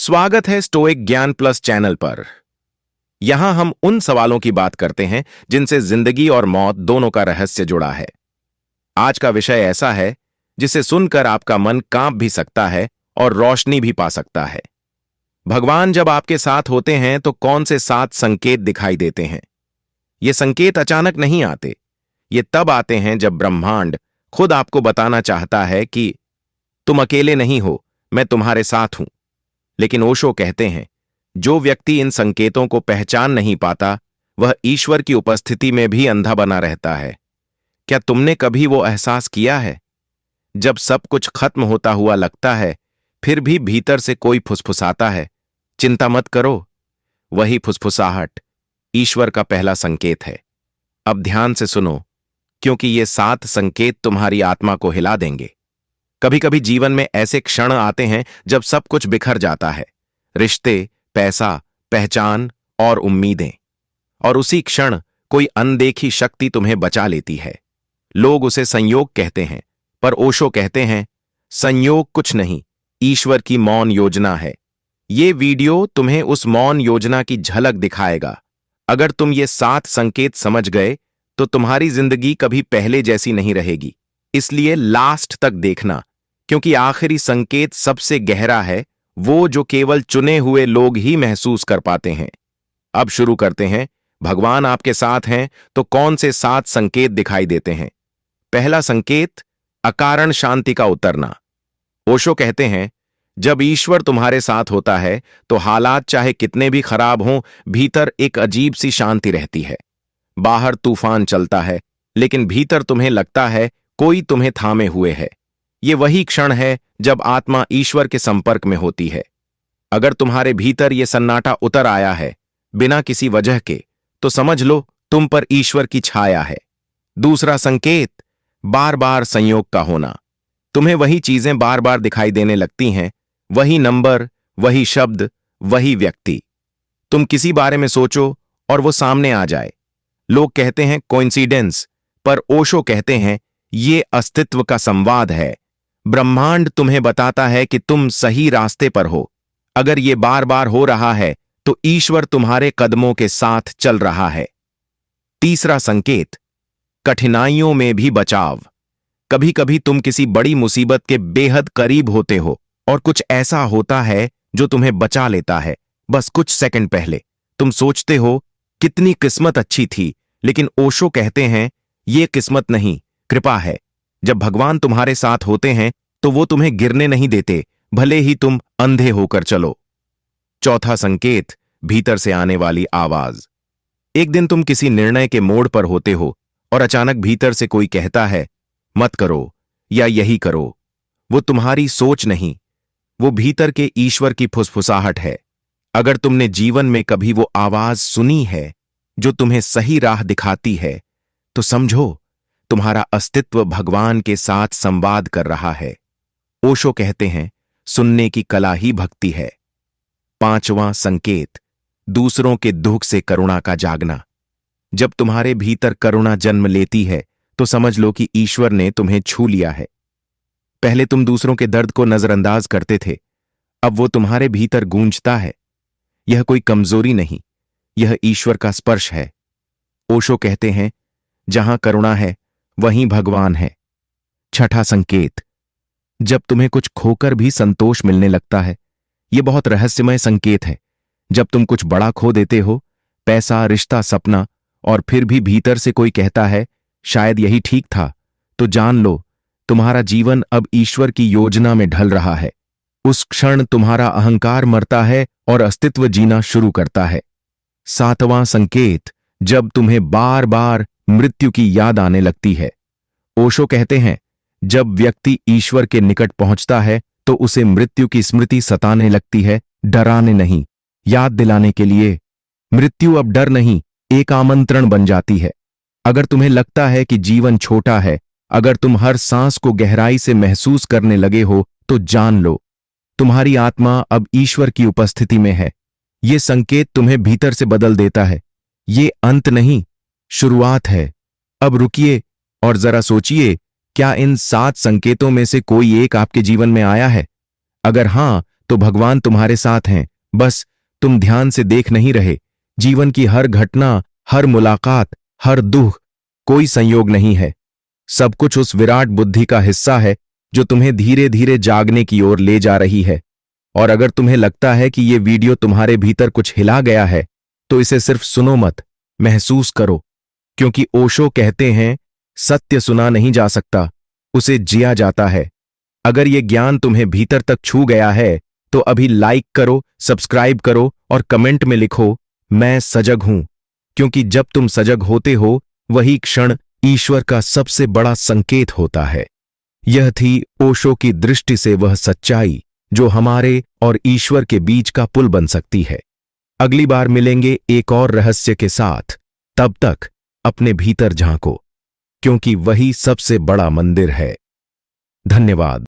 स्वागत है स्टोइक ज्ञान प्लस चैनल पर। यहां हम उन सवालों की बात करते हैं जिनसे जिंदगी और मौत दोनों का रहस्य जुड़ा है। आज का विषय ऐसा है जिसे सुनकर आपका मन कांप भी सकता है और रोशनी भी पा सकता है। भगवान जब आपके साथ होते हैं तो कौन से 7 संकेत दिखाई देते हैं? ये संकेत अचानक नहीं आते। ये तब आते हैं जब ब्रह्मांड खुद आपको बताना चाहता है कि तुम अकेले नहीं हो, मैं तुम्हारे साथ हूं। लेकिन ओशो कहते हैं, जो व्यक्ति इन संकेतों को पहचान नहीं पाता, वह ईश्वर की उपस्थिति में भी अंधा बना रहता है। क्या तुमने कभी वो एहसास किया है, जब सब कुछ खत्म होता हुआ लगता है, फिर भी भीतर से कोई फुसफुसाता है, चिंता मत करो? वही फुसफुसाहट ईश्वर का पहला संकेत है। अब ध्यान से सुनो, क्योंकि ये 7 संकेत तुम्हारी आत्मा को हिला देंगे। कभी कभी जीवन में ऐसे क्षण आते हैं जब सब कुछ बिखर जाता है, रिश्ते, पैसा, पहचान और उम्मीदें। और उसी क्षण कोई अनदेखी शक्ति तुम्हें बचा लेती है। लोग उसे संयोग कहते हैं, पर ओशो कहते हैं, संयोग कुछ नहीं, ईश्वर की मौन योजना है। ये वीडियो तुम्हें उस मौन योजना की झलक दिखाएगा। अगर तुम ये 7 संकेत समझ गए तो तुम्हारी जिंदगी कभी पहले जैसी नहीं रहेगी। इसलिए लास्ट तक देखना, क्योंकि आखिरी संकेत सबसे गहरा है, वो जो केवल चुने हुए लोग ही महसूस कर पाते हैं। अब शुरू करते हैं। भगवान आपके साथ हैं तो कौन से 7 संकेत दिखाई देते हैं? पहला संकेत, अकारण शांति का उतरना। ओशो कहते हैं, जब ईश्वर तुम्हारे साथ होता है तो हालात चाहे कितने भी खराब हों, भीतर एक अजीब सी शांति रहती है। बाहर तूफान चलता है, लेकिन भीतर तुम्हें लगता है कोई तुम्हें थामे हुए है। ये वही क्षण है जब आत्मा ईश्वर के संपर्क में होती है। अगर तुम्हारे भीतर ये सन्नाटा उतर आया है बिना किसी वजह के, तो समझ लो तुम पर ईश्वर की छाया है। दूसरा संकेत, बार बार संयोग का होना। तुम्हें वही चीजें बार बार दिखाई देने लगती हैं, वही नंबर, वही शब्द, वही व्यक्ति। तुम किसी बारे में सोचो और वो सामने आ जाए। लोग कहते हैं कोइंसिडेंस, पर ओशो कहते हैं ये अस्तित्व का संवाद है। ब्रह्मांड तुम्हें बताता है कि तुम सही रास्ते पर हो। अगर ये बार बार हो रहा है तो ईश्वर तुम्हारे कदमों के साथ चल रहा है। तीसरा संकेत, कठिनाइयों में भी बचाव। कभी कभी तुम किसी बड़ी मुसीबत के बेहद करीब होते हो और कुछ ऐसा होता है जो तुम्हें बचा लेता है। बस कुछ सेकंड पहले तुम सोचते हो कितनी किस्मत अच्छी थी, लेकिन ओशो कहते हैं ये किस्मत नहीं, कृपा है। जब भगवान तुम्हारे साथ होते हैं तो वो तुम्हें गिरने नहीं देते, भले ही तुम अंधे होकर चलो। चौथा संकेत, भीतर से आने वाली आवाज। एक दिन तुम किसी निर्णय के मोड़ पर होते हो और अचानक भीतर से कोई कहता है, मत करो या यही करो। वो तुम्हारी सोच नहीं, वो भीतर के ईश्वर की फुसफुसाहट है। अगर तुमने जीवन में कभी वो आवाज सुनी है जो तुम्हें सही राह दिखाती है, तो समझो तुम्हारा अस्तित्व भगवान के साथ संवाद कर रहा है। ओशो कहते हैं, सुनने की कला ही भक्ति है। पांचवां संकेत, दूसरों के दुख से करुणा का जागना। जब तुम्हारे भीतर करुणा जन्म लेती है तो समझ लो कि ईश्वर ने तुम्हें छू लिया है। पहले तुम दूसरों के दर्द को नजरअंदाज करते थे, अब वो तुम्हारे भीतर गूंजता है। यह कोई कमजोरी नहीं, यह ईश्वर का स्पर्श है। ओशो कहते हैं, जहां करुणा है वहीं भगवान है। छठा संकेत, जब तुम्हें कुछ खोकर भी संतोष मिलने लगता है। यह बहुत रहस्यमय संकेत है। जब तुम कुछ बड़ा खो देते हो, पैसा, रिश्ता, सपना, और फिर भी भीतर से कोई कहता है शायद यही ठीक था, तो जान लो तुम्हारा जीवन अब ईश्वर की योजना में ढल रहा है। उस क्षण तुम्हारा अहंकार मरता है और अस्तित्व जीना शुरू करता है। सातवां संकेत, जब तुम्हें बार बार मृत्यु की याद आने लगती है। ओशो कहते हैं, जब व्यक्ति ईश्वर के निकट पहुंचता है तो उसे मृत्यु की स्मृति सताने लगती है, डराने नहीं, याद दिलाने के लिए। मृत्यु अब डर नहीं, एक आमंत्रण बन जाती है। अगर तुम्हें लगता है कि जीवन छोटा है, अगर तुम हर सांस को गहराई से महसूस करने लगे हो, तो जान लो तुम्हारी आत्मा अब ईश्वर की उपस्थिति में है। ये संकेत तुम्हें भीतर से बदल देता है। ये अंत नहीं, शुरुआत है। अब रुकिए और जरा सोचिए, क्या इन 7 संकेतों में से कोई एक आपके जीवन में आया है? अगर हां, तो तो भगवान तुम्हारे साथ हैं। बस तुम ध्यान से देख नहीं रहे। जीवन की हर घटना, हर मुलाकात, हर दुख कोई संयोग नहीं है। सब कुछ उस विराट बुद्धि का हिस्सा है जो तुम्हें धीरे धीरे जागने की ओर ले जा रही है। और अगर तुम्हें लगता है कि ये वीडियो तुम्हारे भीतर कुछ हिला गया है, तो इसे सिर्फ सुनो मत, महसूस करो। क्योंकि ओशो कहते हैं, सत्य सुना नहीं जा सकता, उसे जिया जाता है। अगर ये ज्ञान तुम्हें भीतर तक छू गया है, तो अभी लाइक करो, सब्सक्राइब करो और कमेंट में लिखो, मैं सजग हूं। क्योंकि जब तुम सजग होते हो, वही क्षण ईश्वर का सबसे बड़ा संकेत होता है। यह थी ओशो की दृष्टि से वह सच्चाई जो हमारे और ईश्वर के बीच का पुल बन सकती है। अगली बार मिलेंगे एक और रहस्य के साथ। तब तक अपने भीतर झांको, क्योंकि वही सबसे बड़ा मंदिर है। धन्यवाद।